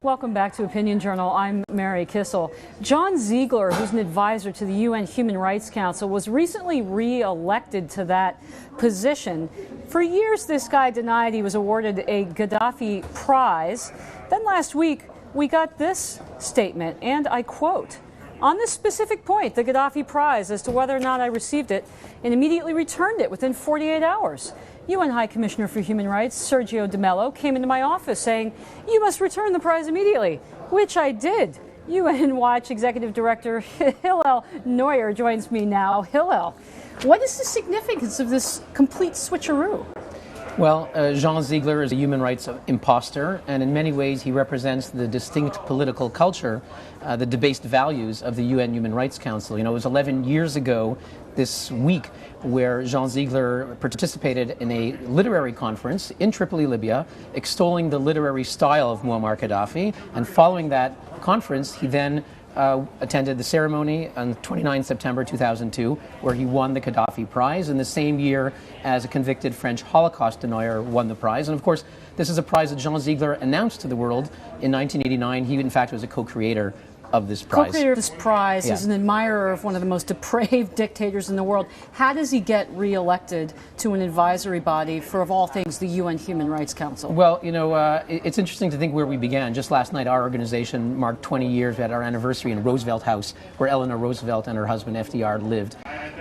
Welcome back to Opinion Journal. I'm Mary Kissel. Jean Ziegler, who's an advisor to the UN Human Rights Council, was recently re-elected to that position. For years, this guy denied he was awarded a Gadhafi prize. Then last week, we got this statement, and I quote, "On this specific point, the Gadhafi prize, as to whether or not I received it, and immediately returned it within 48 hours. UN High Commissioner for Human Rights, Sergio de Mello, came into my office saying, 'You must return the prize immediately,' which I did." UN Watch Executive Director Hillel Neuer joins me now. Hillel, what is the significance of this complete switcheroo? Well, Jean Ziegler is a human rights imposter, and in many ways he represents the distinct political culture, the debased values of the UN Human Rights Council. You know, it was 11 years ago this week where Jean Ziegler participated in a literary conference in Tripoli, Libya, extolling the literary style of Muammar Gaddafi, and following that conference, he then attended the ceremony on 29 September 2002, where he won the Gadhafi Prize in the same year as a convicted French Holocaust denier won the prize. And of course, this is a prize that Jean Ziegler announced to the world in 1989. He, in fact, was a co-creator of this prize. Co-creator of this prize Yeah. is an admirer of one of the most depraved dictators in the world. How does he get re-elected to an advisory body for, of all things, the UN Human Rights Council? Well, you know, it's interesting to think where we began. Just last night, our organization marked 20 years. We had our anniversary in Roosevelt House, where Eleanor Roosevelt and her husband FDR lived.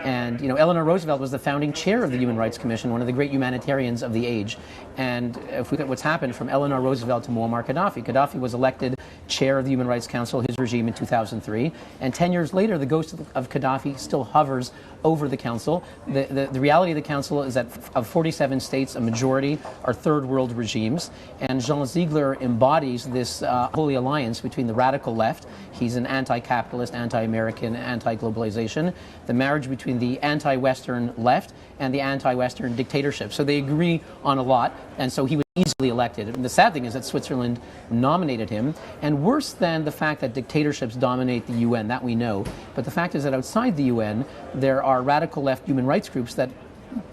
And, you know, Eleanor Roosevelt was the founding chair of the Human Rights Commission, one of the great humanitarians of the age. And if we look at what's happened from Eleanor Roosevelt to Muammar Gaddafi, Gaddafi was elected chair of the Human Rights Council, his regime, in 2003. And 10 years later, the ghost of Gaddafi still hovers over the council. The reality of the council is that of 47 states, a majority are third world regimes. And Jean Ziegler embodies this holy alliance between the radical left. He's an anti-capitalist, anti-American, anti-globalization. The marriage between the anti-Western left and the anti-Western dictatorship. So they agree on a lot. And so he was easily elected. And the sad thing is that Switzerland nominated him. And worse than the fact that dictatorships dominate the UN, that we know. But the fact is that outside the UN, there are radical left human rights groups that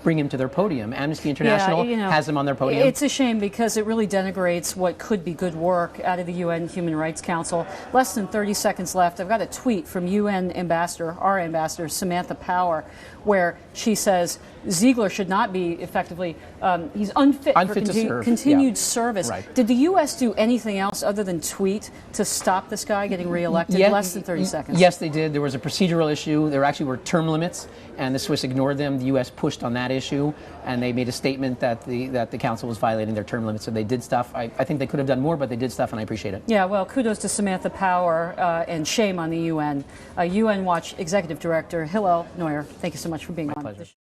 bring him to their podium. Amnesty International has him on their podium. It's a shame because it really denigrates what could be good work out of the UN Human Rights Council. Less than 30 seconds left. I've got a tweet from UN ambassador, our ambassador, Samantha Power, where she says Ziegler should not be effectively, he's unfit for continued service. Right. Did the U.S. do anything else other than tweet to stop this guy getting reelected? Less than 30 seconds. Yes, they did. There was a procedural issue. There actually were term limits, and the Swiss ignored them. The U.S. pushed on that issue, and they made a statement that the council was violating their term limits, so they did stuff. I think they could have done more, but they did stuff, and I appreciate it. Yeah, well, kudos to Samantha Power, and shame on the UN. UN Watch Executive Director Hillel Neuer, thank you so much for being on. My pleasure.